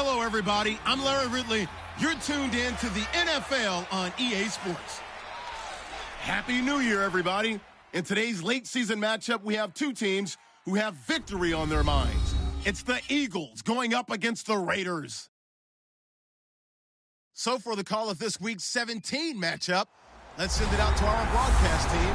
Hello, everybody. I'm Larry Ridley. You're tuned in to the NFL on EA Sports. Happy New Year, everybody. In today's late-season matchup, we have two teams who have victory on their minds. It's the Eagles going up against the Raiders. So for the call of this week's 17 matchup, let's send it out to our broadcast team,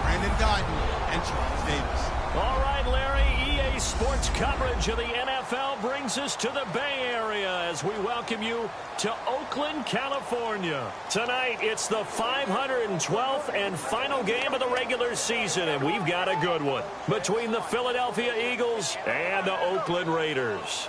Brandon Guyton and Charles Davis. All right, Larry, EA Sports coverage of the NFL brings us to the Bay Area as we welcome you to Oakland, California. Tonight, it's the 512th and final game of the regular season, and we've got a good one between the Philadelphia Eagles and the Oakland Raiders.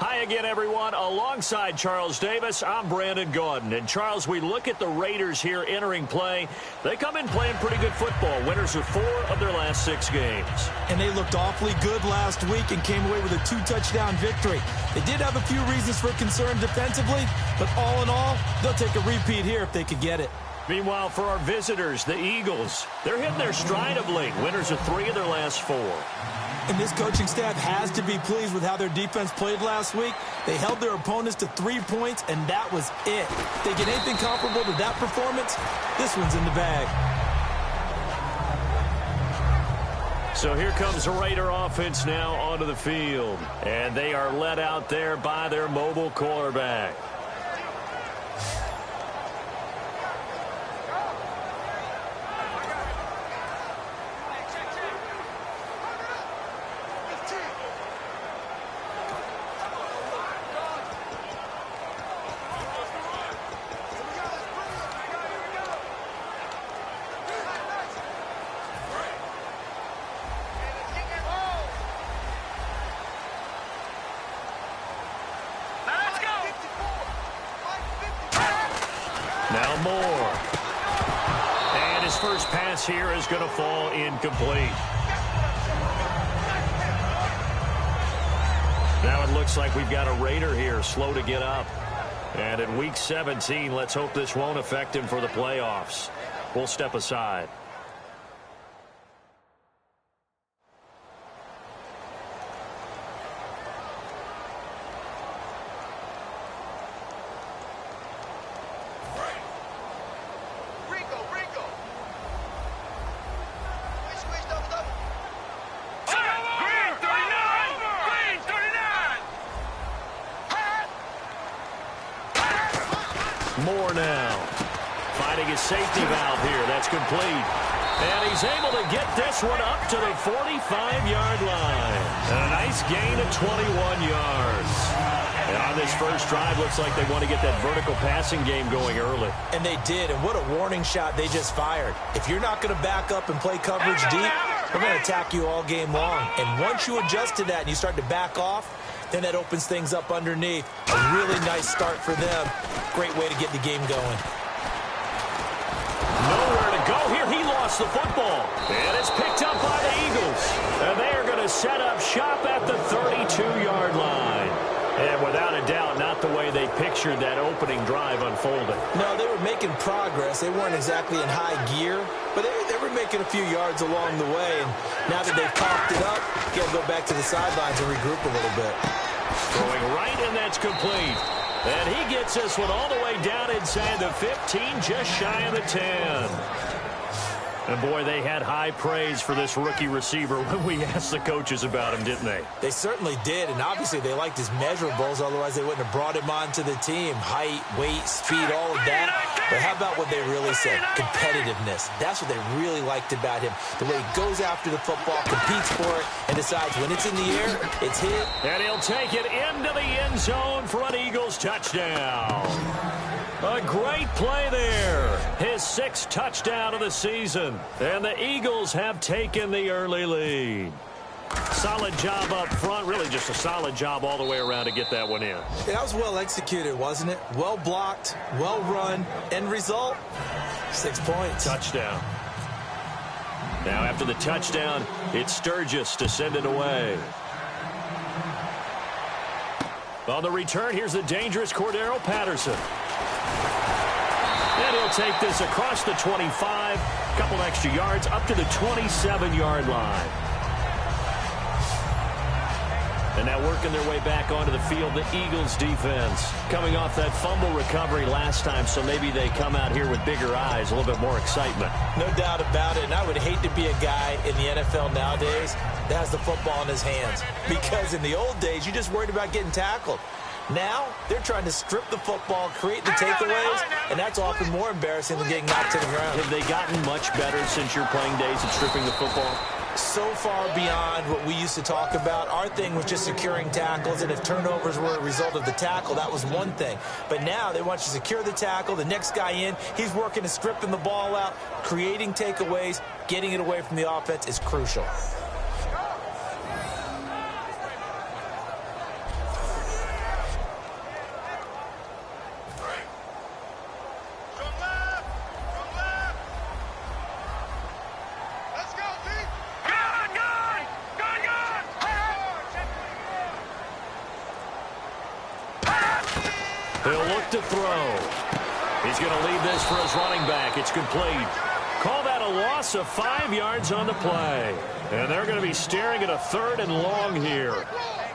Hi again, everyone. Alongside Charles Davis, I'm Brandon Gauden. And, Charles, we look at the Raiders here entering play. They come in playing pretty good football. Winners of 4 of their last 6 games. And they looked awfully good last week and came away with a 2-touchdown victory. They did have a few reasons for concern defensively, but all in all, they'll take a repeat here if they could get it. Meanwhile, for our visitors, the Eagles, they're hitting their stride of late. Winners of 3 of their last 4. And this coaching staff has to be pleased with how their defense played last week. They held their opponents to 3 points, and that was it. If they get anything comparable to that performance, this one's in the bag. So here comes the Raider offense now onto the field. And they are led out there by their mobile quarterback. Now Moore. And his first pass here is going to fall incomplete. Now it looks like we've got a Raider here slow to get up. And in Week 17, let's hope this won't affect him for the playoffs. We'll step aside. Moore now, finding his safety valve here. That's complete. And he's able to get this one up to the 45-yard line. And a nice gain of 21 yards. And on this first drive, looks like they want to get that vertical passing game going early. And they did, and what a warning shot they just fired. If you're not going to back up and play coverage deep, they're going to attack you all game long. And once you adjust to that and you start to back off, then that opens things up underneath. A really nice start for them. Great way to get the game going. Nowhere to go here. He lost the football. And it's picked up by the Eagles. And they are going to set up shop at the 32-yard line. And without a doubt, not the way they pictured that opening drive unfolding. No, they were making progress. They weren't exactly in high gear, but they were making a few yards along the way. And now that they've popped it up, you got to go back to the sidelines and regroup a little bit. Throwing right, and that's complete. And he gets this one all the way down inside the 15, just shy of the 10. And, boy, they had high praise for this rookie receiver when we asked the coaches about him, didn't they? They certainly did, and obviously they liked his measurables, otherwise they wouldn't have brought him onto the team. Height, weight, speed, all of that. But how about what they really said? Competitiveness. That's what they really liked about him. The way he goes after the football, competes for it, and decides when it's in the air, it's hit. And he'll take it into the end zone for an Eagles touchdown. A great play there. His 6th touchdown of the season. And the Eagles have taken the early lead. Solid job up front. Really just a solid job all the way around to get that one in. That was well executed, wasn't it? Well blocked, well run. End result, 6 points. Touchdown. Now after the touchdown, it's Sturgis to send it away. On the return, here's the dangerous Cordero Patterson. And he'll take this across the 25, a couple extra yards, up to the 27-yard line. And now working their way back onto the field, the Eagles defense. Coming off that fumble recovery last time, so maybe they come out here with bigger eyes, a little bit more excitement. No doubt about it, and I would hate to be a guy in the NFL nowadays that has the football in his hands. Because in the old days, you just worried about getting tackled. Now, they're trying to strip the football, create the takeaways, and that's often more embarrassing than getting knocked to the ground. Have they gotten much better since your playing days of stripping the football? So far beyond what we used to talk about. Our thing was just securing tackles, and if turnovers were a result of the tackle, that was one thing. But now they want you to secure the tackle, the next guy in, he's working to stripping the ball out, creating takeaways, getting it away from the offense is crucial. He'll look to throw. He's going to leave this for his running back. It's complete. Call that a loss of 5 yards on the play. And they're going to be staring at a 3rd and long here.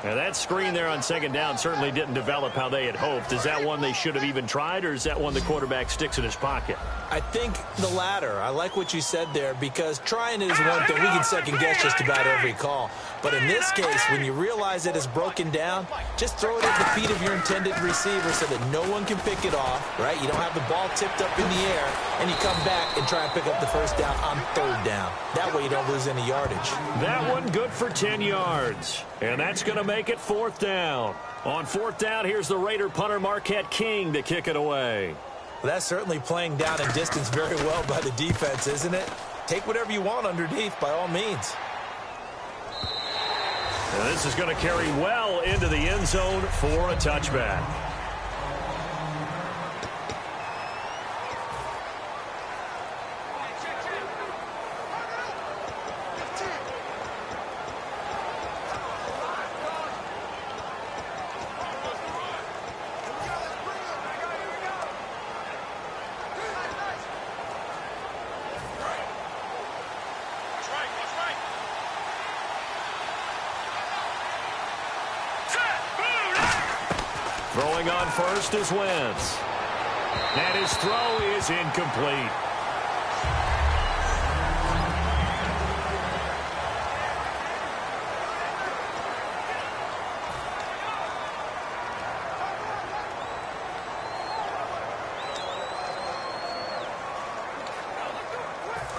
And that screen there on 2nd down certainly didn't develop how they had hoped. Is that one they should have even tried, or is that one the quarterback sticks in his pocket? I think the latter. I like what you said there, because trying is one thing. We can second-guess just about every call. But in this case, when you realize that it's broken down, just throw it at the feet of your intended receiver so that no one can pick it off, right? You don't have the ball tipped up in the air, and you come back and try and pick up the 1st down on 3rd down. That way you don't lose any yardage. That one good for 10 yards. And that's going to make it 4th down. On 4th down, here's the Raider punter Marquette King to kick it away. Well, that's certainly playing down and distance very well by the defense, isn't it? Take whatever you want underneath, by all means. And this is going to carry well into the end zone for a touchback. Throwing on first is Wentz. And his throw is incomplete.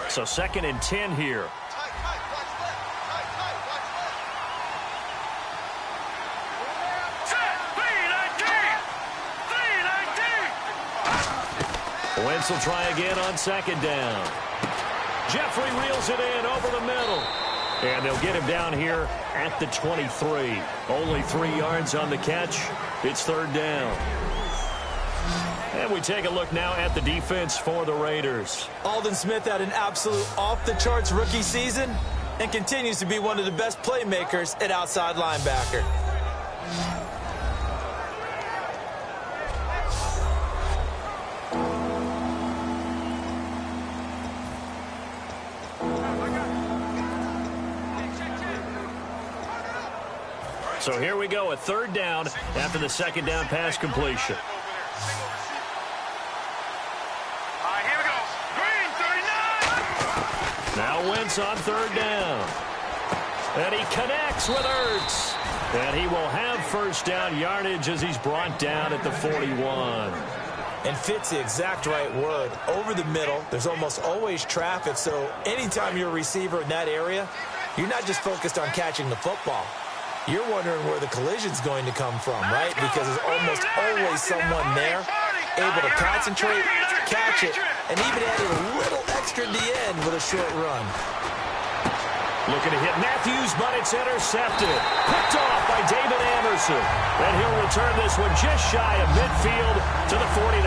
So 2nd and 10 here. Wentz will try again on 2nd down. Jeffrey reels it in over the middle. And they'll get him down here at the 23. Only 3 yards on the catch. It's 3rd down. And we take a look now at the defense for the Raiders. Aldon Smith had an absolute off-the-charts rookie season and continues to be one of the best playmakers at outside linebacker. So here we go, a 3rd down after the 2nd down pass completion. Here we go. Green, 39. Now Wentz on 3rd down. And he connects with Ertz. And he will have 1st down yardage as he's brought down at the 41. And fits the exact right word. Over the middle, there's almost always traffic, so anytime you're a receiver in that area, you're not just focused on catching the football. You're wondering where the collision's going to come from, right? Because there's almost always someone there able to concentrate, catch it, and even add a little extra at the end with a short run. Looking to hit Matthews, but it's intercepted. Picked off by David Anderson. And he'll return this one just shy of midfield to the 49.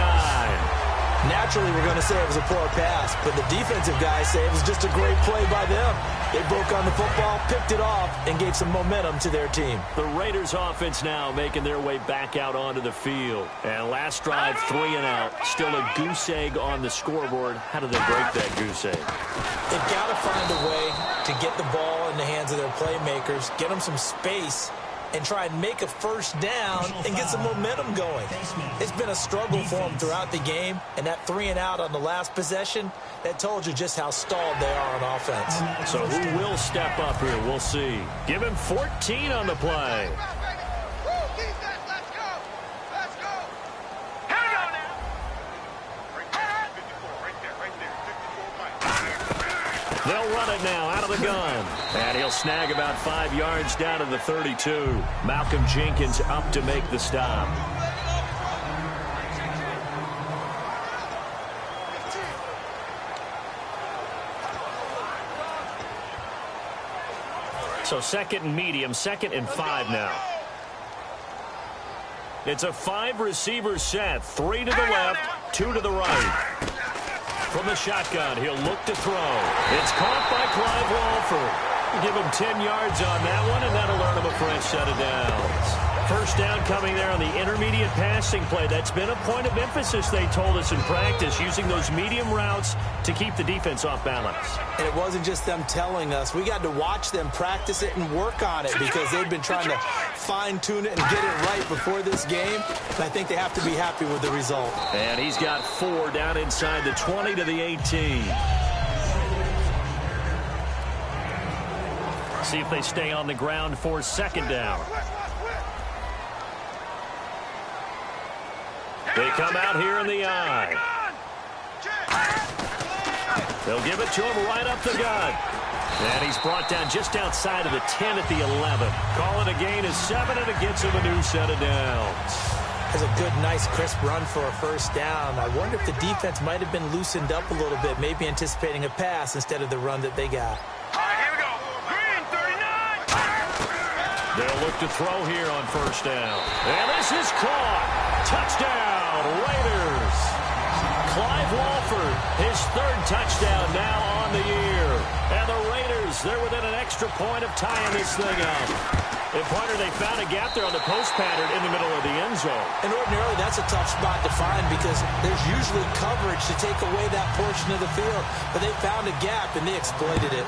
Naturally, we're going to say it was a poor pass, but the defensive guys say it was just a great play by them. They broke on the football, picked it off, and gave some momentum to their team. The Raiders offense now making their way back out onto the field. And last drive, 3 and out. Still a goose egg on the scoreboard. How do they break that goose egg? They've got to find a way to get the ball in the hands of their playmakers, get them some space, and try and make a first down and get some momentum going. It's been a struggle for them throughout the game, and that 3-and-out on the last possession, that told you just how stalled they are on offense. So who will step up here? We'll see. Give him 14 on the play. They'll run it now out of the gun. And he'll snag about 5 yards down to the 32. Malcolm Jenkins up to make the stop. So 2nd and medium, 2nd and 5 now. It's a 5-receiver set. 3 to the left, 2 to the right. From the shotgun, he'll look to throw. It's caught by Clive Walford. Give him 10 yards on that one, and that'll earn him a fresh set of downs. First down coming there on the intermediate passing play. That's been a point of emphasis, they told us in practice, using those medium routes to keep the defense off balance. And it wasn't just them telling us. We got to watch them practice it and work on it because they've been trying to fine-tune it and get it right before this game. And I think they have to be happy with the result. And he's got 4 down inside the 20 to the 18. See if they stay on the ground for 2nd down. They come out here in the eye. They'll give it to him right up the gut. And he's brought down just outside of the 10 at the 11. Call it a gain of 7, and it gets him a new set of downs. That's a good, nice, crisp run for a first down. I wonder if the defense might have been loosened up a little bit, maybe anticipating a pass instead of the run that they got. All right, here we go. Green, 39. They'll look to throw here on first down. And this is caught. Touchdown, Raiders. Clive Walford, his 3rd touchdown now on the year. And the Raiders, they're within an extra point of tying this thing up. And partner, they found a gap there on the post pattern in the middle of the end zone. And ordinarily, that's a tough spot to find because there's usually coverage to take away that portion of the field. But they found a gap, and they exploited it.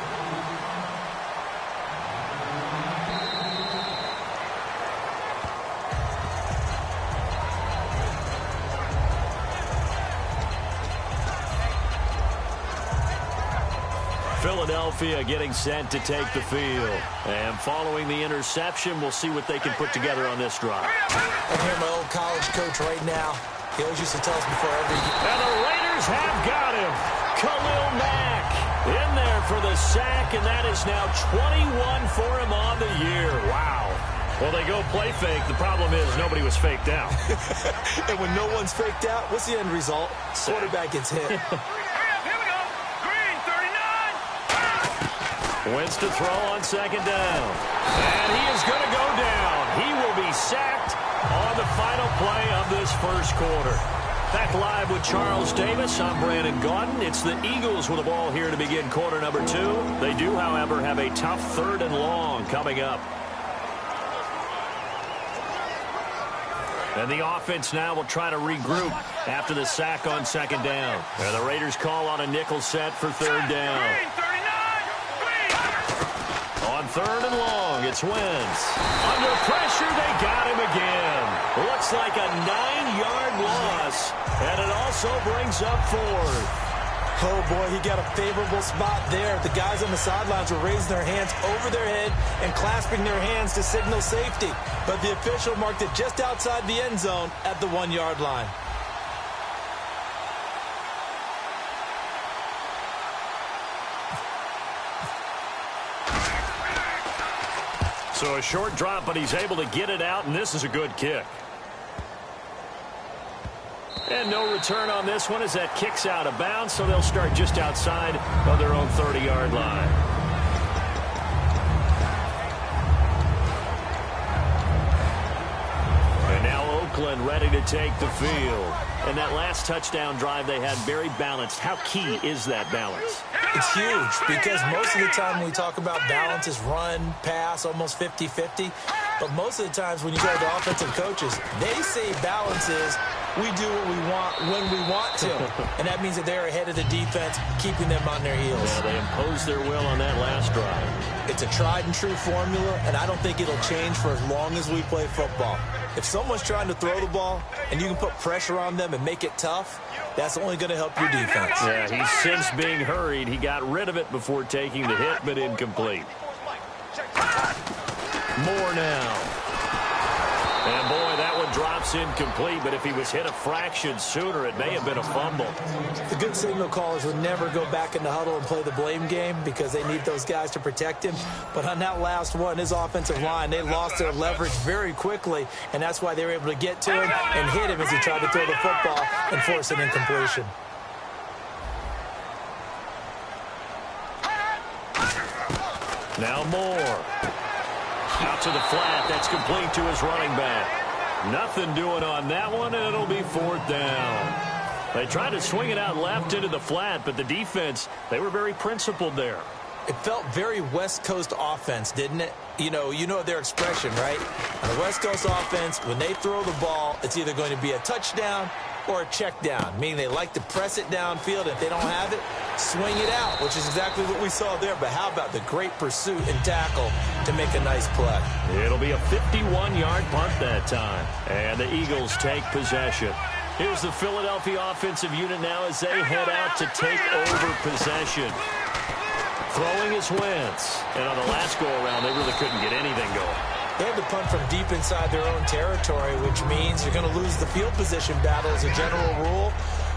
Philadelphia getting set to take the field. And following the interception, we'll see what they can put together on this drive. I hear my old college coach right now. He always used to tell us before every game. And the Raiders have got him. Khalil Mack in there for the sack, and that is now 21 for him on the year. Wow. Well, they go play fake. The problem is nobody was faked out. And when no one's faked out, what's the end result? Quarterback gets hit. Wins to throw on 2nd down. And he is going to go down. He will be sacked on the final play of this first quarter. Back live with Charles Davis. I'm Brandon Gaudin. It's the Eagles with the ball here to begin quarter number 2. They do, however, have a tough 3rd and long coming up. And the offense now will try to regroup after the sack on 2nd down. And the Raiders call on a nickel set for 3rd down. On 3rd and long, it's Wentz. Under pressure, they got him again. Looks like a 9-yard loss, and it also brings up 4th. Oh, boy, he got a favorable spot there. The guys on the sidelines were raising their hands over their head and clasping their hands to signal safety. But the official marked it just outside the end zone at the 1-yard line. So a short drop, but he's able to get it out, and this is a good kick. And no return on this one as that kicks out of bounds, so they'll start just outside of their own 30-yard line. And now Oakland ready to take the field. And that last touchdown drive they had very balanced. How key is that balance? It's huge because most of the time when we talk about balance is run, pass, almost 50-50. But most of the times when you go to offensive coaches, they say balance is we do what we want when we want to. And that means that they're ahead of the defense, keeping them on their heels. Yeah, they imposed their will on that last drive. It's a tried-and-true formula, and I don't think it'll change for as long as we play football. If someone's trying to throw the ball and you can put pressure on them and make it tough, that's only going to help your defense. Yeah, he's since being hurried. He got rid of it before taking the hit, but incomplete. More now. And, boy, that one drops incomplete, but if he was hit a fraction sooner, it may have been a fumble. The good signal callers would never go back in the huddle and play the blame game because they need those guys to protect him. But on that last one, his offensive line, they lost their leverage very quickly, and that's why they were able to get to him and hit him as he tried to throw the football and force an incompletion. Now Moore. Out to the flat. That's complete to his running back. Nothing doing on that one, and it'll be 4th down. They tried to swing it out left into the flat, but the defense, they were very principled there. It felt very West Coast offense, didn't it? You know their expression, right? On the West Coast offense, when they throw the ball, it's either going to be a touchdown or a check down, meaning they like to press it downfield. If they don't have it, swing it out, which is exactly what we saw there. But how about the great pursuit and tackle to make a nice play? It'll be a 51-yard punt that time, and the Eagles take possession. Here's the Philadelphia offensive unit now as they head out to take over possession. Throwing is Wentz, and on the last go-around, they really couldn't get anything going. They had to punt from deep inside their own territory, which means you're going to lose the field position battle as a general rule.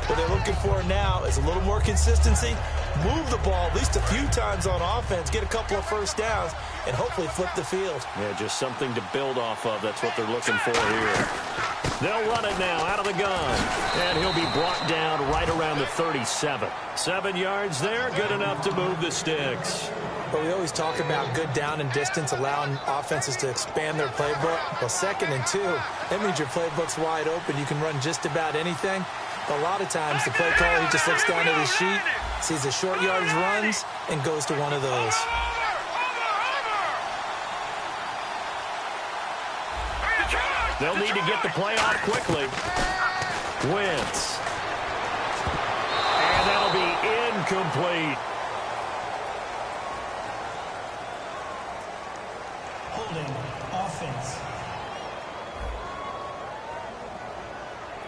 What they're looking for now is a little more consistency, move the ball at least a few times on offense, get a couple of first downs, and hopefully flip the field. Yeah, just something to build off of. That's what they're looking for here. They'll run it now out of the gun, and he'll be brought down right around the 37. 7 yards there, good enough to move the sticks. But we always talk about good down and distance, allowing offenses to expand their playbook. Well, 2nd and 2, that means your playbook's wide open. You can run just about anything. But a lot of times, the play caller, he just looks down at his sheet, sees the short yardage runs, and goes to one of those. They'll need to get the play off quickly. Wentz. And that'll be incomplete. Holding offense.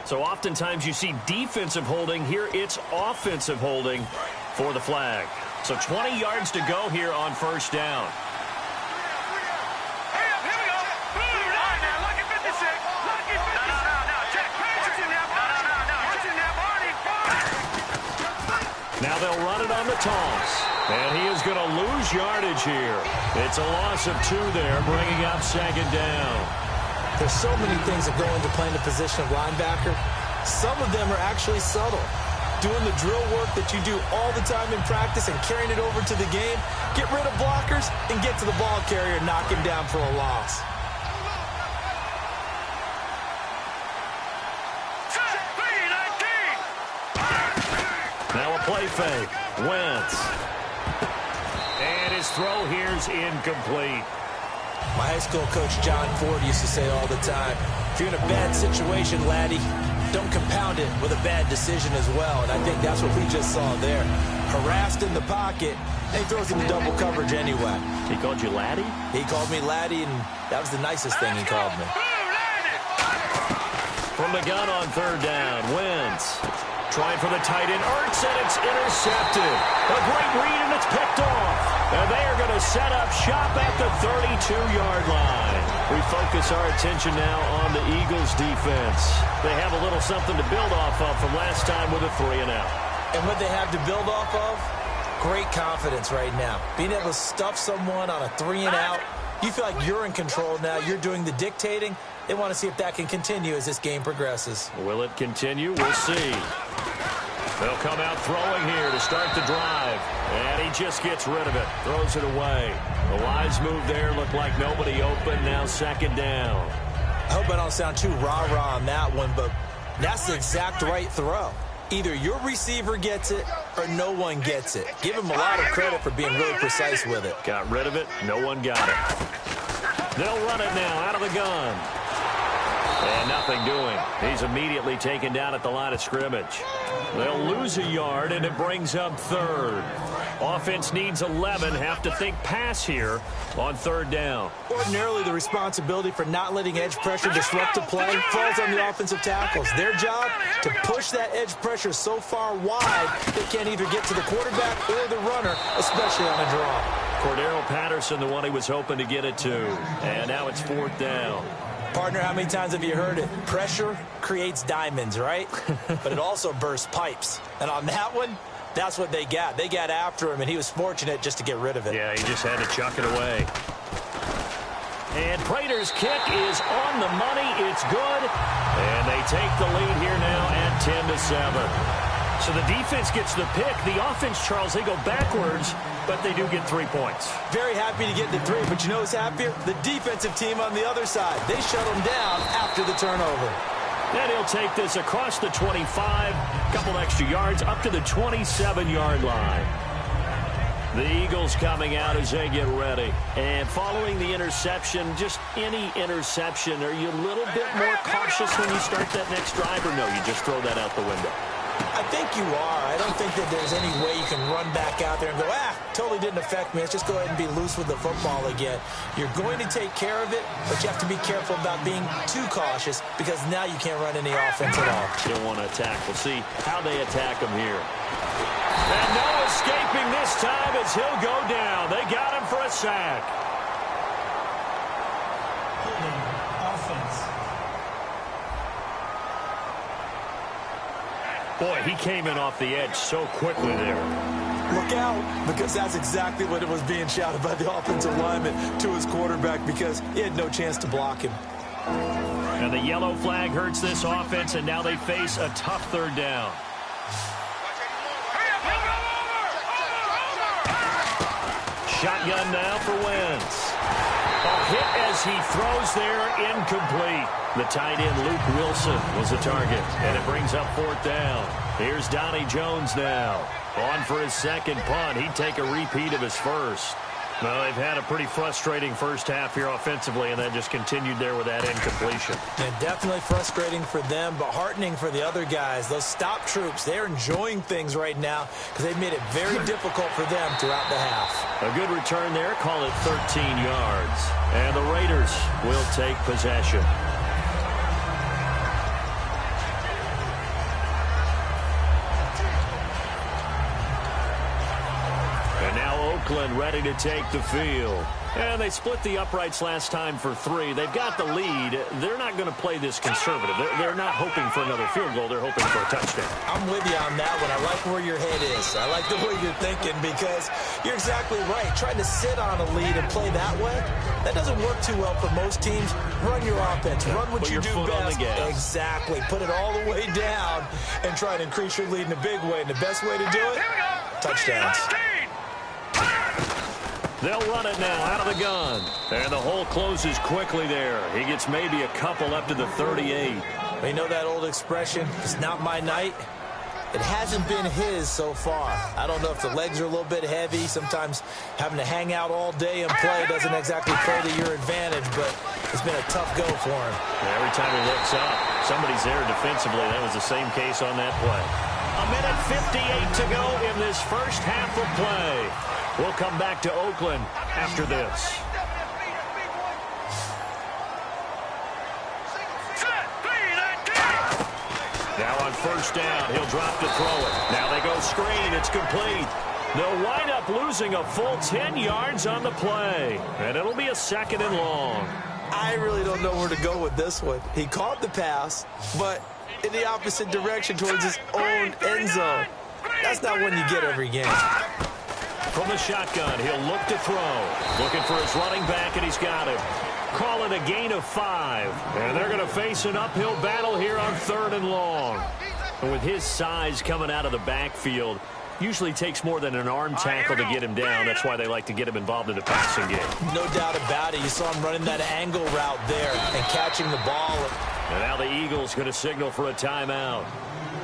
So oftentimes you see defensive holding. Here it's offensive holding for the flag. So 20 yards to go here on 1st down. Now they'll run it on the toss. And he is going to lose yardage here. It's a loss of 2 there, bringing up 2nd down. There's so many things that go into playing the position of linebacker. Some of them are actually subtle. Doing the drill work that you do all the time in practice and carrying it over to the game. Get rid of blockers and get to the ball carrier and knock him down for a loss. Now a play fake. Wentz. And his throw here's incomplete. My high school coach, John Ford, used to say all the time, if you're in a bad situation, laddie, don't compound it with a bad decision as well. And I think that's what we just saw there. Harassed in the pocket, and he throws into double coverage anyway. He called you laddie? He called me laddie, and that was the nicest thing he called me. From the gun on 3rd down, Wentz. Trying for the tight end, Ertz, and it's intercepted. A great read, and it's picked off. And they are going to set up shop at the 32-yard line. We focus our attention now on the Eagles' defense. They have a little something to build off of from last time with a 3-and-out. And what they have to build off of? Great confidence right now. Being able to stuff someone on a 3-and-out. You feel like you're in control now. You're doing the dictating. They want to see if that can continue as this game progresses. Will it continue? We'll see. They'll come out throwing here to start the drive. And he just gets rid of it. Throws it away. The wise move there. Looked like nobody open. Now 2nd down. I hope I don't sound too rah-rah on that one, but that's the exact right throw. Either your receiver gets it or no one gets it. Give him a lot of credit for being really precise with it. Got rid of it. No one got it. They'll run it now out of the gun. And nothing doing. He's immediately taken down at the line of scrimmage. They'll lose a yard, and it brings up third. Offense needs 11. Have to think pass here on third down. Ordinarily, the responsibility for not letting edge pressure disrupt the play falls on the offensive tackles. Their job, to push that edge pressure so far wide they can't either get to the quarterback or the runner, especially on a draw. Cordero Patterson, the one he was hoping to get it to. And now it's fourth down. Partner, how many times have you heard it? Pressure creates diamonds, right? But it also bursts pipes. And on that one, that's what they got. They got after him, and he was fortunate just to get rid of it. Yeah, he just had to chuck it away. And Prater's kick is on the money. It's good. And they take the lead here now at 10-7. So the defense gets the pick. The offense, Charles, they go backwards, but they do get 3 points. Very happy to get the 3, but you know who's happier? The defensive team on the other side. They shut them down after the turnover. And he'll take this across the 25, couple extra yards, up to the 27-yard line. The Eagles coming out as they get ready. And following the interception, just any interception, are you a little bit more cautious when you start that next drive, or no, you just throw that out the window? I think you are. I don't think that there's any way you can run back out there and go, totally didn't affect me. Let's just go ahead and be loose with the football again. You're going to take care of it, but you have to be careful about being too cautious because now you can't run any offense at all. You don't want to attack. We'll see how they attack him here. And no escaping this time as he'll go down. They got him for a sack. Holding offense. Boy, he came in off the edge so quickly there. Look out, because that's exactly what it was being shouted by the offensive lineman to his quarterback because he had no chance to block him. And the yellow flag hurts this offense, and now they face a tough third down. Shotgun now for Wentz. A hit as he throws there, incomplete. The tight end, Luke Wilson, was the target, and it brings up fourth down. Here's Donnie Jones now. On for his second punt. He'd take a repeat of his first. Well, they've had a pretty frustrating first half here offensively, and that just continued there with that incompletion. And definitely frustrating for them, but heartening for the other guys. Those stop troops, they're enjoying things right now because they've made it very difficult for them throughout the half. A good return there, call it 13 yards. And the Raiders will take possession. Oakland ready to take the field. And they split the uprights last time for 3. They've got the lead. They're not going to play this conservative. They're not hoping for another field goal. They're hoping for a touchdown. I'm with you on that one. I like where your head is. I like the way you're thinking because you're exactly right. Trying to sit on a lead and play that way, that doesn't work too well for most teams. Run your offense. Run what you do best. Exactly. Put it all the way down and try to increase your lead in a big way. And the best way to do it, touchdowns. They'll run it now out of the gun. And the hole closes quickly there. He gets maybe a couple up to the 38. You know that old expression, it's not my night? It hasn't been his so far. I don't know if the legs are a little bit heavy. Sometimes having to hang out all day and play doesn't exactly play to your advantage, but it's been a tough go for him. Every time he looks up, somebody's there defensively. That was the same case on that play. A minute 58 to go in this first half of play. We'll come back to Oakland after this. Now on first down, he'll drop to throw it. Now they go screen. It's complete. They'll wind up losing a full 10 yards on the play. And it'll be a second and long. I really don't know where to go with this one. He caught the pass, but in the opposite direction towards his own end zone. That's not one you get every game. From the shotgun, he'll look to throw. Looking for his running back, and he's got him. Call it a gain of 5. And they're going to face an uphill battle here on third and long. And with his size coming out of the backfield, usually takes more than an arm tackle to get him down. That's why they like to get him involved in the passing game. No doubt about it. You saw him running that angle route there and catching the ball. And now the Eagles going to signal for a timeout.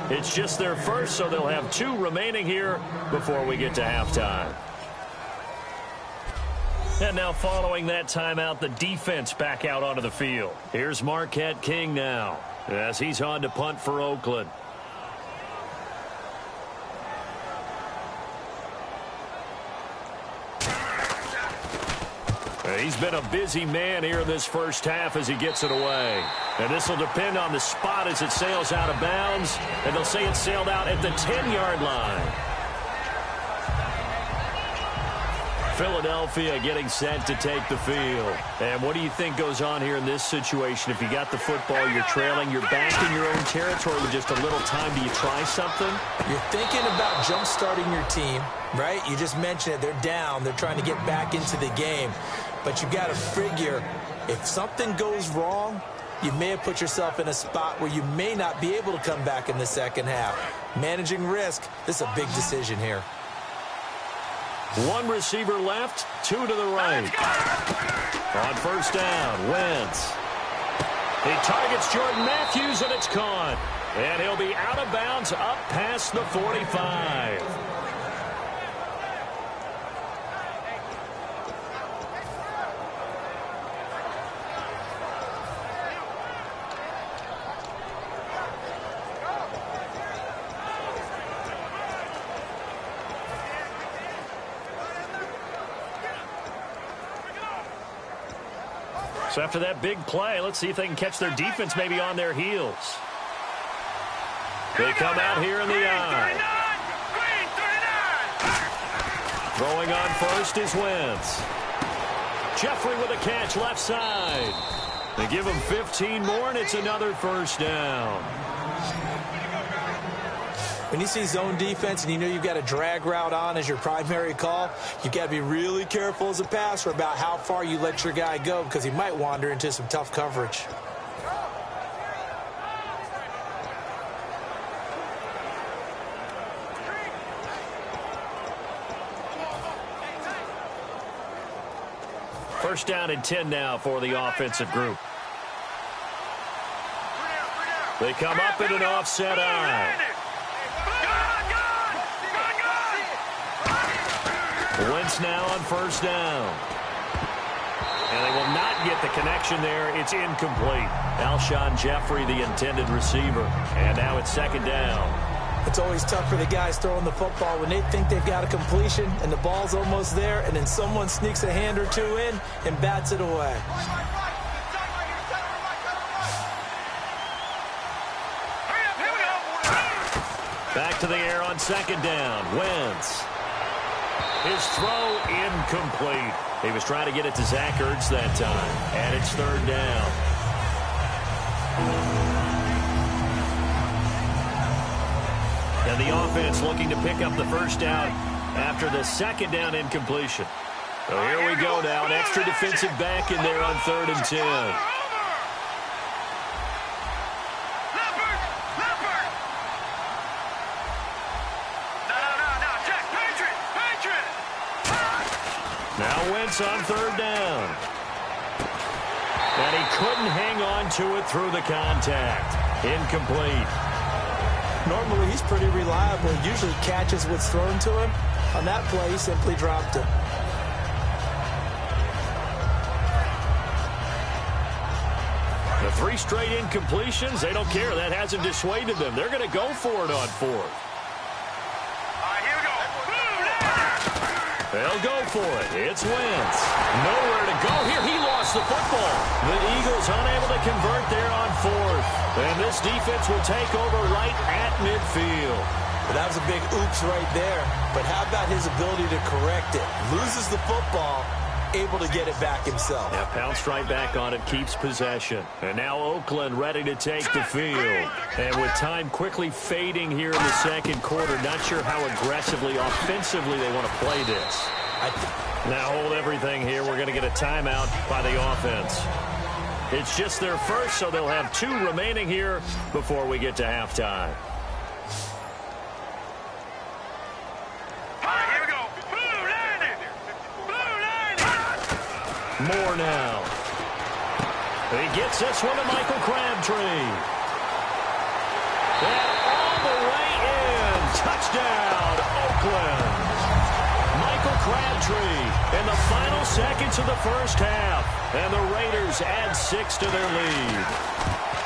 It's just their first, so they'll have 2 remaining here before we get to halftime. And now following that timeout, the defense back out onto the field. Here's Marquette King now as he's on to punt for Oakland. He's been a busy man here in this first half as he gets it away. And this will depend on the spot as it sails out of bounds. And they'll say it sailed out at the 10-yard line. Philadelphia getting set to take the field. And what do you think goes on here in this situation? If you got the football, you're trailing, you're back in your own territory with just a little time. Do you try something? You're thinking about jump-starting your team, right? You just mentioned it. They're down. They're trying to get back into the game. But you got to figure if something goes wrong, you may have put yourself in a spot where you may not be able to come back in the second half. Managing risk, this is a big decision here. One receiver left, two to the right. On first down, Wentz. He targets Jordan Matthews, and it's caught. And he'll be out of bounds up past the 45. So after that big play, let's see if they can catch their defense maybe on their heels. They come out here in the eye. Throwing on first is Wentz. Jeffrey with a catch left side. They give him 15 more, and it's another first down. When you see zone defense and you know you've got a drag route on as your primary call, you've got to be really careful as a passer about how far you let your guy go because he might wander into some tough coverage. First down and 10 now for the offensive group. They come up in an offset eye. Wentz now on first down. And they will not get the connection there. It's incomplete. Alshon Jeffrey, the intended receiver. And now it's second down. It's always tough for the guys throwing the football when they think they've got a completion and the ball's almost there, and then someone sneaks a hand or two in and bats it away. Back to the air on second down. Wentz. His throw incomplete. He was trying to get it to Zach Ertz that time. And it's third down. And the offense looking to pick up the first down after the second down incompletion. So here we go now. An extra defensive back in there on 3rd and 10. Now Wentz on third down. And he couldn't hang on to it through the contact. Incomplete. Normally, he's pretty reliable. He usually catches what's thrown to him. On that play, he simply dropped it. The 3 straight incompletions, they don't care. That hasn't dissuaded them. They're going to go for it on 4th. They'll go for it. It's Wentz. Nowhere to go here. He lost the football. The Eagles unable to convert there on 4th. And this defense will take over right at midfield. Well, that was a big oops right there. But how about his ability to correct it? Loses the football, able to get it back himself. Yeah, pounced right back on it, keeps possession. And now Oakland ready to take the field. And with time quickly fading here in the second quarter, not sure how aggressively, offensively they want to play this. Now hold everything here. We're going to get a timeout by the offense. It's just their first, so they'll have 2 remaining here before we get to halftime. More now. He gets this one to Michael Crabtree. And all the way in. Touchdown, Oakland. Michael Crabtree in the final seconds of the first half. And the Raiders add 6 to their lead.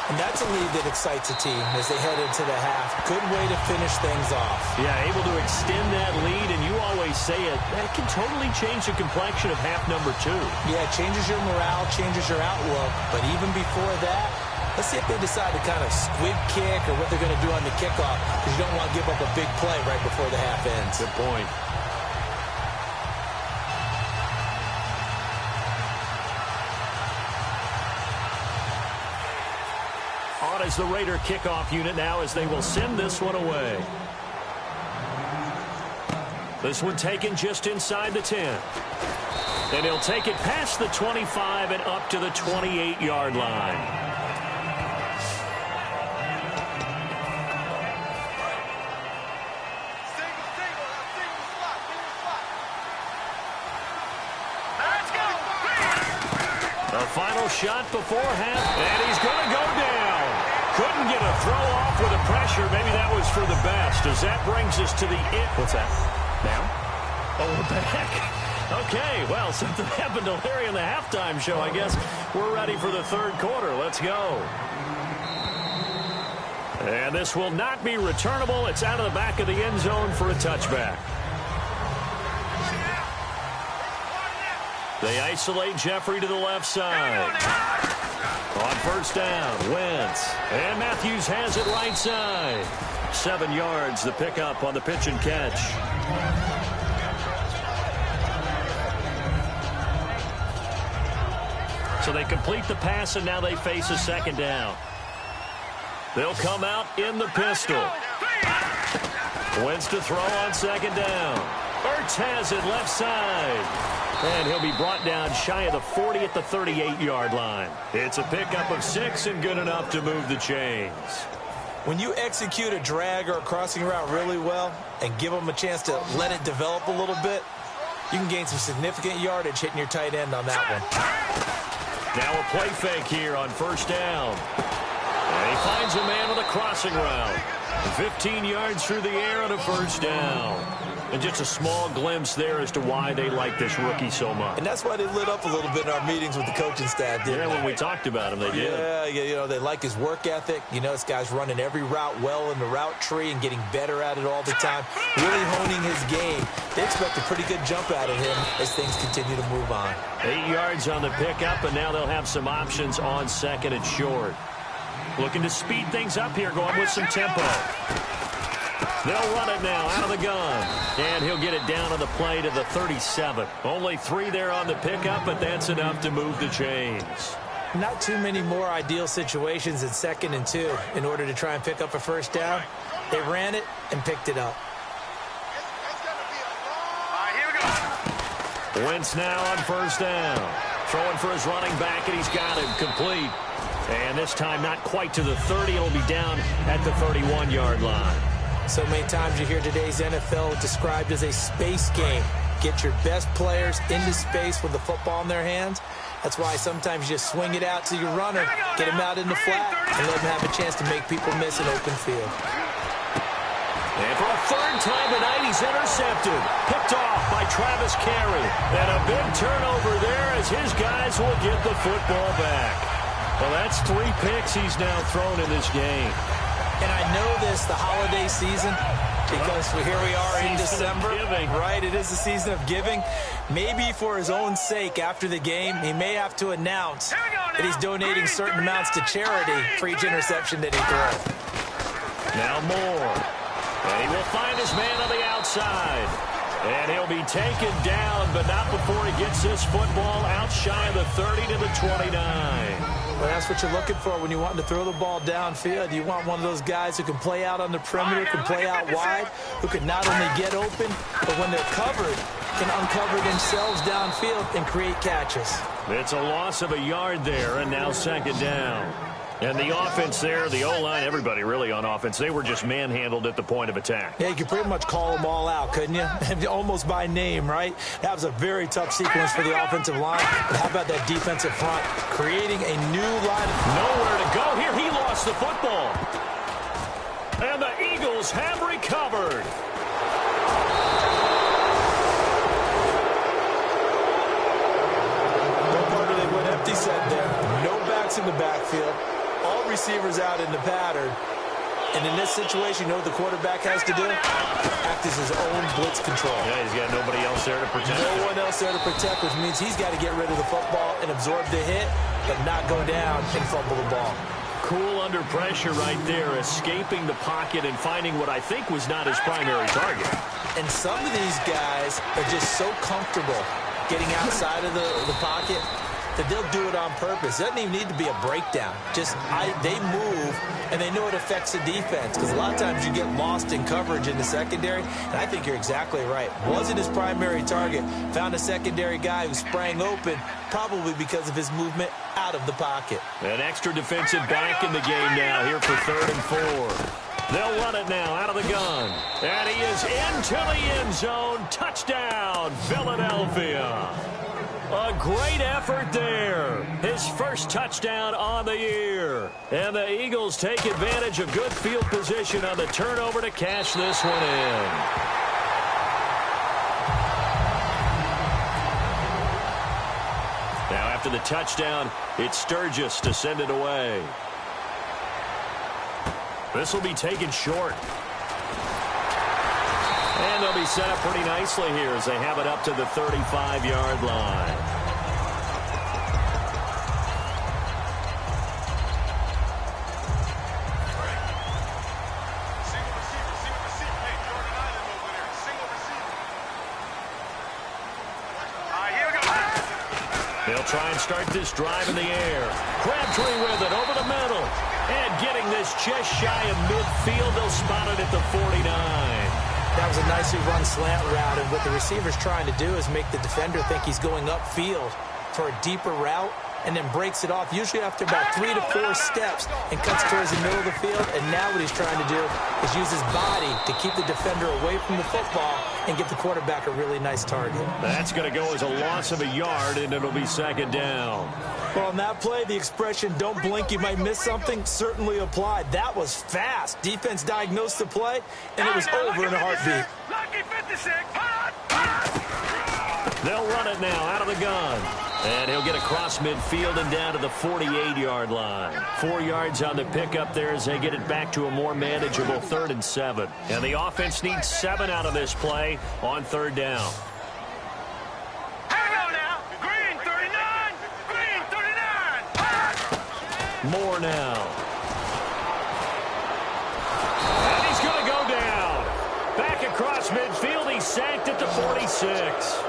And that's a lead that excites a team as they head into the half. Good way to finish things off. Yeah, able to extend that lead, and you always say it, that can totally change the complexion of half number 2. Yeah, it changes your morale, changes your outlook. But even before that, let's see if they decide to kind of squib kick or what they're going to do on the kickoff, because you don't want to give up a big play right before the half ends. Good point. On is the Raider kickoff unit now as they will send this one away. This one taken just inside the 10. And he'll take it past the 25 and up to the 28-yard line. The final shot before half, and he's going to go down. Couldn't get a throw off with the pressure. Maybe that was for the best, as that brings us to the end. What's that? Down? Oh, we're back. Okay, well, something happened to Larry in the halftime show, I guess. We're ready for the third quarter. Let's go. And this will not be returnable. It's out of the back of the end zone for a touchback. They isolate Jeffrey to the left side. On first down, Wentz. And Matthews has it right side. 7 yards, the pickup on the pitch and catch. So they complete the pass, and now they face a second down. They'll come out in the pistol. Wentz to throw on second down. Ertz has it left side. And he'll be brought down shy of the 40 at the 38-yard line. It's a pickup of 6 and good enough to move the chains. When you execute a drag or a crossing route really well and give them a chance to let it develop a little bit, you can gain some significant yardage hitting your tight end on that one. Now a play fake here on first down. And he finds a man with a crossing route. 15 yards through the air on a first down. And just a small glimpse there as to why they like this rookie so much. And that's why they lit up a little bit in our meetings with the coaching staff, didn't they? When we talked about him, they did. Yeah, you know, they like his work ethic. You know, this guy's running every route well in the route tree and getting better at it all the time, really honing his game. They expect a pretty good jump out of him as things continue to move on. 8 yards on the pickup, and now they'll have some options on second and short. Looking to speed things up here, going with some tempo. They'll run it now out of the gun. And he'll get it down on the play to the 37. Only 3 there on the pickup, but that's enough to move the chains. Not too many more ideal situations in second and 2 in order to try and pick up a first down. They ran it and picked it up. Wentz now on first down. Throwing for his running back, and he's got him complete. And this time not quite to the 30. It'll be down at the 31-yard line. So many times you hear today's NFL described as a space game. Get your best players into space with the football in their hands. That's why sometimes you just swing it out to your runner, get him out in the flat, and let him have a chance to make people miss an open field. And for a third time tonight, he's intercepted. Picked off by Travis Carey. And a big turnover there as his guys will get the football back. Well, that's 3 picks he's now thrown in this game. And I know this, the holiday season, because here we are in December, right? It is the season of giving. Maybe for his own sake after the game, he may have to announce that he's donating certain amounts to charity for each interception that he throws. Now Moore. And he will find his man on the outside. And he'll be taken down, but not before he gets this football out shy of the 30 to the 29. Well, that's what you're looking for when you want to throw the ball downfield. You want one of those guys who can play out on the perimeter, can play out wide, who can not only get open, but when they're covered, can uncover themselves downfield and create catches. It's a loss of a yard there, and now second down. And the offense there, the O-line, everybody really on offense, they were just manhandled at the point of attack. Yeah, you could pretty much call them all out, couldn't you? Almost by name, right? That was a very tough sequence for the offensive line. But how about that defensive front? Creating a new line. Nowhere to go here. He lost the football. And the Eagles have recovered. said there. No backs in the backfield. All receivers out in the pattern. And in this situation, you know what the quarterback has to do? Act as his own blitz control. Yeah, he's got nobody else there to protect. No one else there to protect, which means he's got to get rid of the football and absorb the hit, but not go down and fumble the ball. Cool under pressure right there, escaping the pocket and finding what I think was not his primary target. And some of these guys are just so comfortable getting outside of the pocket that they'll do it on purpose. It doesn't even need to be a breakdown. Just they move, and they know it affects the defense. Because a lot of times you get lost in coverage in the secondary, and I think you're exactly right. Wasn't his primary target. Found a secondary guy who sprang open, probably because of his movement out of the pocket. An extra defensive back in the game now here for 3rd and 4. They'll run it now out of the gun. And he is into the end zone. Touchdown, Philadelphia. A great effort there. His first touchdown on the year. And the Eagles take advantage of good field position on the turnover to cash this one in. Now after the touchdown, it's Sturgis to send it away. This will be taken short. And they'll be set up pretty nicely here as they have it up to the 35-yard line. They'll try and start this drive in the air. Crabtree with it over the middle. And getting this just shy of midfield. They'll spot it at the 49. That was a nicely run slant route, and what the receiver's trying to do is make the defender think he's going upfield for a deeper route, and then breaks it off, usually after about 3 to 4 steps, and cuts towards the middle of the field. And now what he's trying to do is use his body to keep the defender away from the football and give the quarterback a really nice target. That's going to go as a loss of a yard, and it'll be 2nd down. Well, on that play, the expression, don't blink, you might miss something, certainly applied. That was fast. Defense diagnosed the play, and it was over in a heartbeat. They'll run it now out of the gun. And he'll get across midfield and down to the 48-yard line. 4 yards on the pickup there as they get it back to a more manageable 3rd and 7. And the offense needs 7 out of this play on 3rd down. More now. And he's going to go down. Back across midfield. He's sacked at the 46.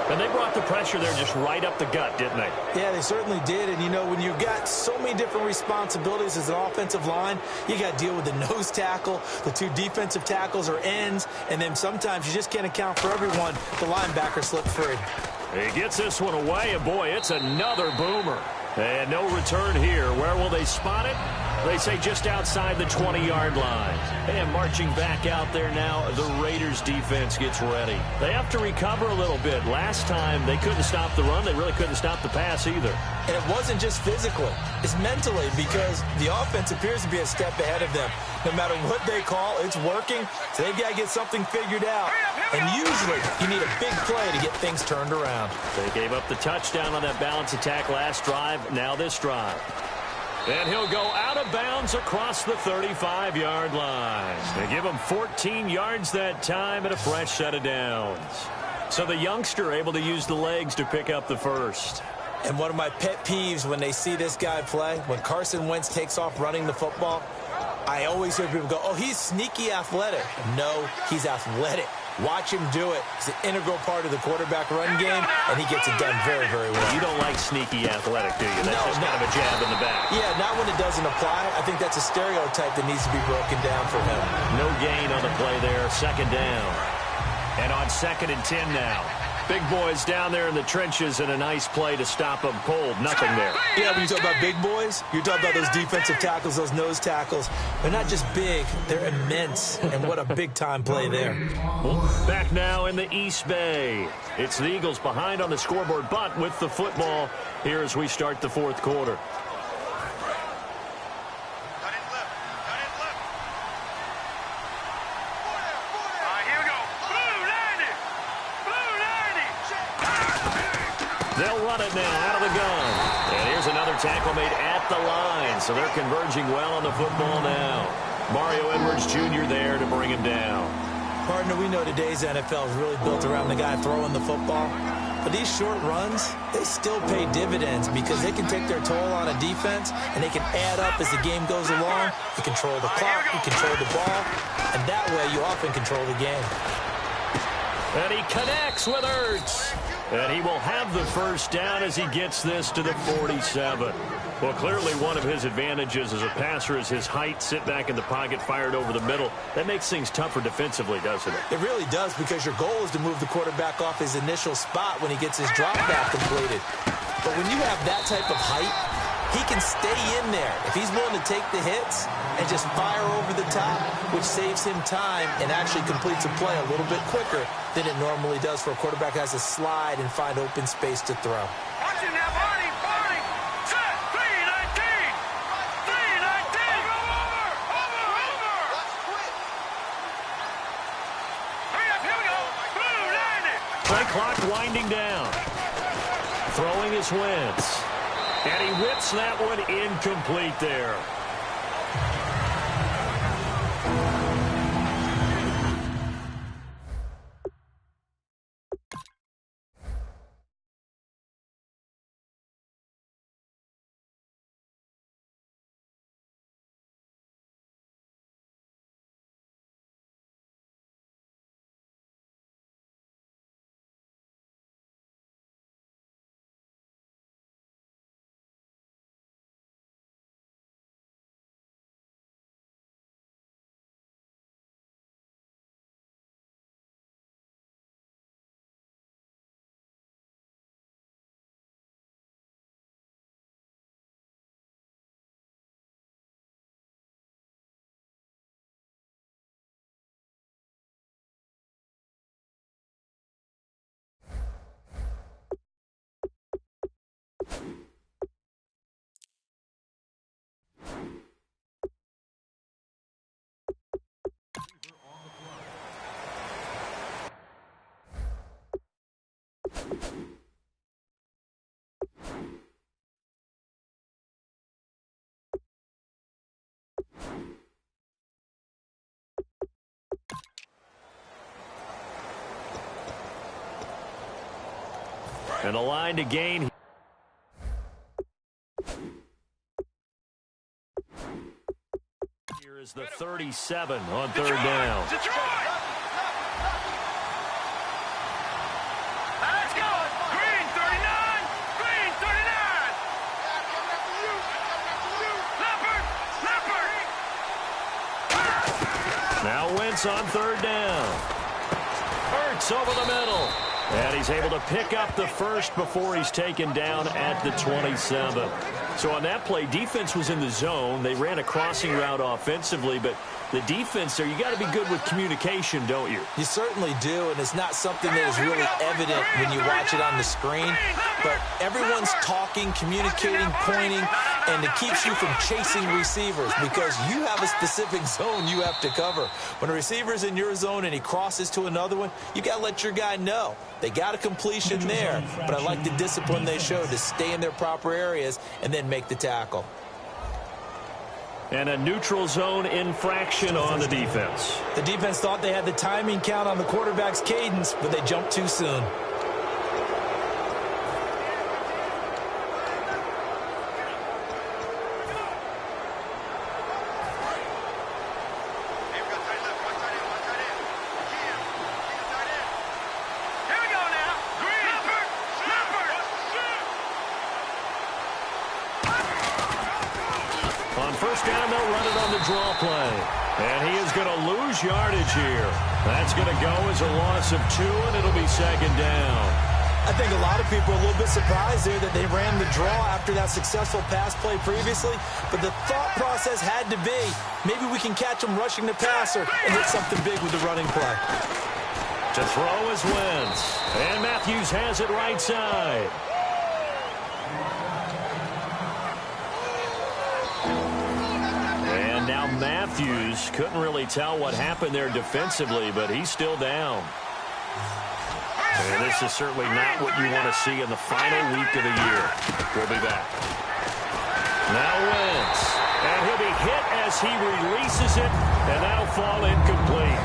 And they brought the pressure there just right up the gut, didn't they? Yeah, they certainly did. And, you know, when you've got so many different responsibilities as an offensive line, you got to deal with the nose tackle, the 2 defensive tackles or ends, and then sometimes you just can't account for everyone. The linebacker slipped free. He gets this one away, and, boy, it's another boomer. And no return here. Where will they spot it? They say just outside the 20-yard line. And marching back out there now, the Raiders defense gets ready. They have to recover a little bit. Last time, they couldn't stop the run. They really couldn't stop the pass either. And it wasn't just physically. It's mentally, because the offense appears to be a step ahead of them. No matter what they call, it's working. So they've got to get something figured out. And usually, you need a big play to get things turned around. They gave up the touchdown on that balance attack last drive. Now this drive. And he'll go out of bounds across the 35-yard line. They give him 14 yards that time and a fresh set of downs. So the youngster able to use the legs to pick up the first. And one of my pet peeves when they see this guy play, when Carson Wentz takes off running the football, I always hear people go, oh, he's sneaky athletic. No, he's athletic. Watch him do it. It's an integral part of the quarterback run game, and he gets it done very, very well. You don't like sneaky athletic, do you? That's just kind of a jab in the back. Yeah, not when it doesn't apply. I think that's a stereotype that needs to be broken down for him. No gain on the play there. 2nd down. And on 2nd and 10 now. Big boys down there in the trenches and a nice play to stop them cold. Nothing there. Yeah, when you talk about big boys, you're talking about those defensive tackles, those nose tackles. They're not just big, they're immense. And what a big-time play there. Back now in the East Bay. It's the Eagles behind on the scoreboard, but with the football here as we start the 4th quarter. They'll run it now out of the gun. And tackle made at the line, so they're converging well on the football now. Mario Edwards Jr. there to bring him down. Partner, we know today's NFL is really built around the guy throwing the football. But these short runs, they still pay dividends because they can take their toll on a defense and they can add up as the game goes along. You control the clock, you control the ball, and that way you often control the game. And he connects with Ertz. And he will have the first down as he gets this to the 47. Well, clearly one of his advantages as a passer is his height, sit back in the pocket, fired over the middle. That makes things tougher defensively, doesn't it? It really does, because your goal is to move the quarterback off his initial spot when he gets his drop back completed. But when you have that type of height, he can stay in there if he's willing to take the hits and just fire over the top, which saves him time and actually completes a play a little bit quicker than it normally does for a quarterback who has to slide and find open space to throw. Watching that body, body. Set, 319. 319. Over. Hurry up, here we go. Blue 90. Play clock winding down. Throwing his Wentz. And he whips that one incomplete there. And a line to gain. Here is the 37 on third down. Detroit. Let's go. Green 39. Green 39. Leopard. Now Wentz on third down. Ertz over the middle. And he's able to pick up the first before he's taken down at the 27. So on that play, defense was in the zone. They ran a crossing route offensively, but the defense there, you got to be good with communication, don't you? You certainly do, and it's not something that is really evident when you watch it on the screen. But everyone's talking, communicating, pointing, and it keeps you from chasing receivers because you have a specific zone you have to cover. When a receiver's in your zone and he crosses to another one, you got to let your guy know. They got a completion there, but I like the discipline they showed to stay in their proper areas and then make the tackle. And a neutral zone infraction on the defense. The defense thought they had the timing count on the quarterback's cadence, but they jumped too soon. Draw play. And he is going to lose yardage here. That's going to go as a loss of 2, and it'll be second down. I think a lot of people are a little bit surprised there that they ran the draw after that successful pass play previously. But the thought process had to be, maybe we can catch him rushing the passer and hit something big with the running play. To throw is Wentz. And Matthews has it right side. Now Matthews couldn't really tell what happened there defensively, but he's still down. And this is certainly not what you want to see in the final week of the year. We'll be back. Now Wentz. And he'll be hit as he releases it, and that'll fall incomplete.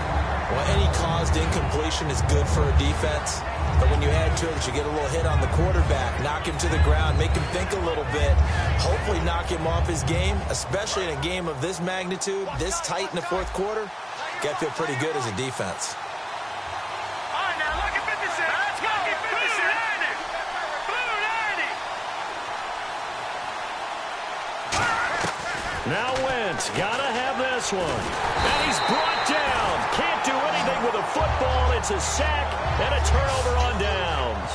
Well, any caused incompletion is good for a defense. But when you add to it that you get a little hit on the quarterback, knock him to the ground, make him think a little bit, hopefully knock him off his game, especially in a game of this magnitude, this tight in the fourth quarter, you got to feel pretty good as a defense. All right, now look at 56. Let's go. Blue 90. Blue 90. Now Wentz, gotta have this one. And he's brought down. Can't do anything with a football. It's a sack and a turnover on downs.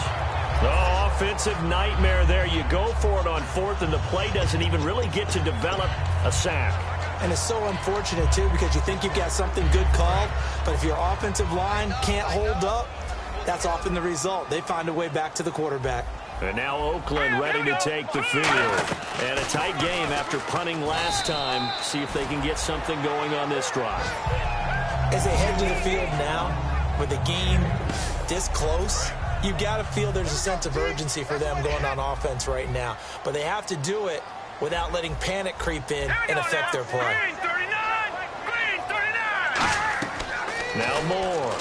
Oh, offensive nightmare there. You go for it on fourth, and the play doesn't even really get to develop a sack. And it's so unfortunate, too, because you think you've got something good called, but if your offensive line can't hold up, that's often the result. They find a way back to the quarterback. And now Oakland ready to take the field. And a tight game after punting last time. See if they can get something going on this drive. As they head to the field now, with the game this close, you've got to feel there's a sense of urgency for them going on offense right now. But they have to do it without letting panic creep in and affect their play. Green 39. Green 39. Now Moore.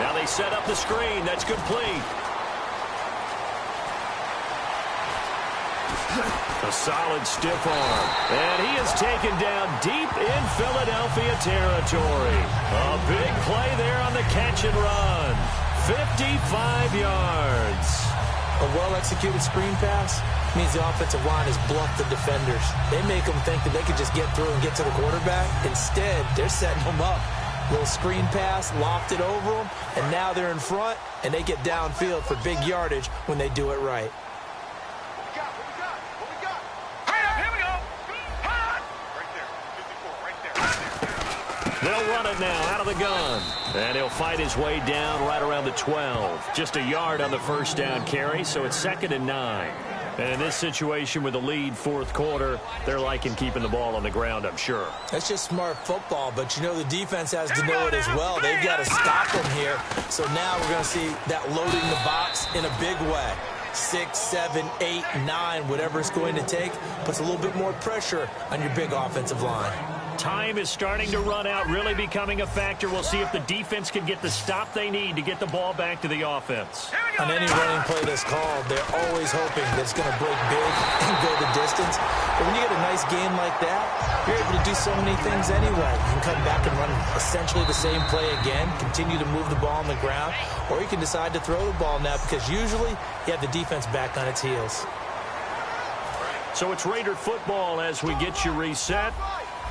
Now they set up the screen. That's complete. A solid stiff arm. And he is taken down deep in Philadelphia territory. A big play there on the catch and run. 55 yards. A well-executed screen pass means the offensive line has bluffed the defenders. They make them think that they could just get through and get to the quarterback. Instead, they're setting them up. Little screen pass, lofted over them, and now they're in front, and they get downfield for big yardage when they do it right. They'll run it now out of the gun. And he'll fight his way down right around the 12. Just a yard on the first down carry, so it's 2nd and 9. And in this situation with the lead fourth quarter, they're liking keeping the ball on the ground, I'm sure. That's just smart football, but you know the defense has to know it as well. They've got to stop them here. So now we're going to see that loading the box in a big way. 6, 7, 8, 9, whatever it's going to take, puts a little bit more pressure on your big offensive line. Time is starting to run out, really becoming a factor. We'll see if the defense can get the stop they need to get the ball back to the offense. On any running play that's called, they're always hoping that it's going to break big and go the distance. But when you get a nice game like that, you're able to do so many things anyway. You can come back and run essentially the same play again, continue to move the ball on the ground, or you can decide to throw the ball now because usually you have the defense back on its heels. So it's Raider football as we get you reset.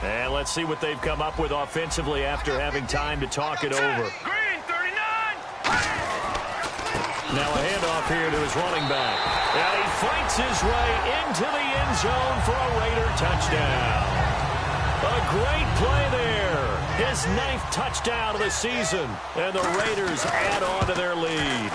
And let's see what they've come up with offensively after having time to talk it over. Green 39. Now a handoff here to his running back. And he fights his way into the end zone for a Raider touchdown. A great play there. His 9th touchdown of the season. And the Raiders add on to their lead.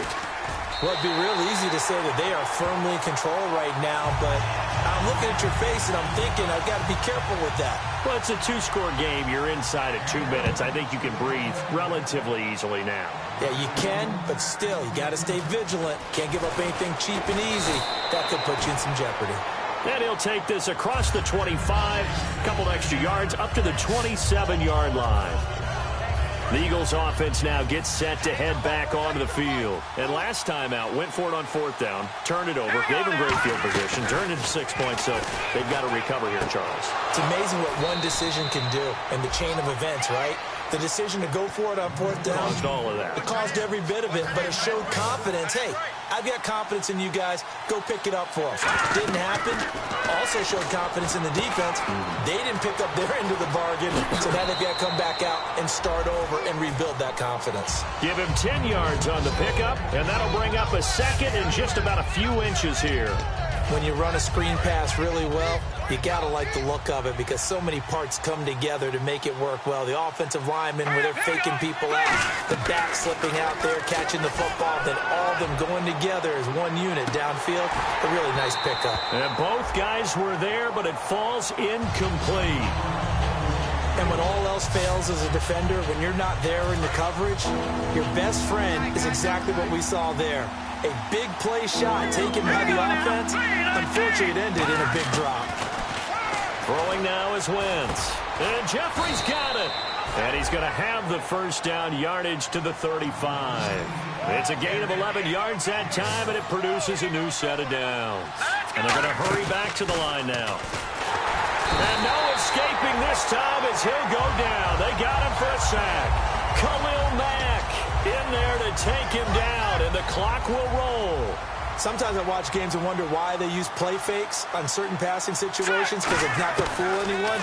Well, it'd be real easy to say that they are firmly in control right now, but I'm looking at your face and I'm thinking I've got to be careful with that. Well, it's a 2-score game. You're inside at 2 minutes. I think you can breathe relatively easily now. Yeah, you can, but still, you got to stay vigilant. Can't give up anything cheap and easy. That could put you in some jeopardy. And he'll take this across the 25, a couple extra yards, up to the 27-yard line. The Eagles offense now gets set to head back onto the field. And last time out, went for it on 4th down, turned it over, gave them great field position, turned it to 6 points, so they've got to recover here, Charles. It's amazing what one decision can do in the chain of events, right? The decision to go for it on 4th down. Caused all of that. It caused every bit of it, but it showed confidence. Hey, I've got confidence in you guys. Go pick it up for us. Didn't happen. Also showed confidence in the defense. They didn't pick up their end of the bargain, so now they've got to come back out and start over and rebuild that confidence. Give him 10 yards on the pickup, and that'll bring up a 2nd and just about a few inches here. When you run a screen pass really well, you got to like the look of it because so many parts come together to make it work well. The offensive linemen where they're faking people out, the back slipping out there, catching the football, then all of them going together as one unit downfield. A really nice pickup. And both guys were there, but it falls incomplete. And when all else fails as a defender, when you're not there in the coverage, your best friend is exactly what we saw there. A big play shot taken by the offense. Unfortunately, it ended in a big drop. Throwing now is Wentz. And Jeffrey's got it. And he's going to have the first down, yardage to the 35. It's a gain of 11 yards that time, and it produces a new set of downs. And they're going to hurry back to the line now. And no escaping this time as he'll go down. They got him for a sack. Khalil Mack in there to take him down, and the clock will roll. Sometimes I watch games and wonder why they use play fakes on certain passing situations because it's not going to fool anyone.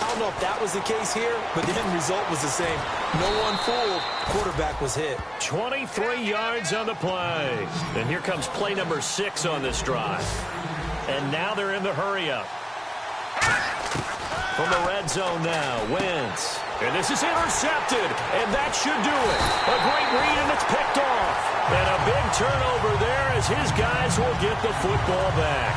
I don't know if that was the case here, but the end result was the same. No one fooled. Quarterback was hit. 23 yards on the play. And here comes play number 6 on this drive. And now they're in the hurry-up. From the red zone now, Wentz. And this is intercepted, and that should do it. A great read, and it's picked off. And a big turnover there as his guys will get the football back.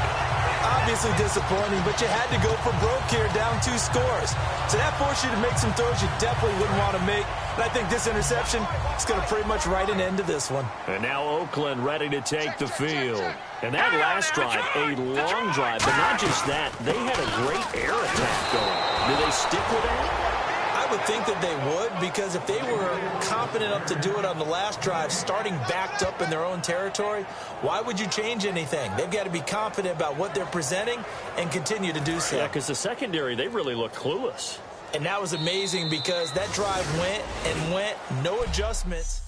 Obviously disappointing, but you had to go for broke here, down 2 scores. So that forced you to make some throws you definitely wouldn't want to make. And I think this interception is going to pretty much write an end to this one. And now Oakland ready to take the field. And that last drive, a long drive, but not just that. They had a great air attack going. Do they stick with that? I would think that they would, because if they were confident enough to do it on the last drive, starting backed up in their own territory, why would you change anything? They've got to be confident about what they're presenting and continue to do so. Yeah, because the secondary, they really look clueless. And that was amazing because that drive went and went, no adjustments.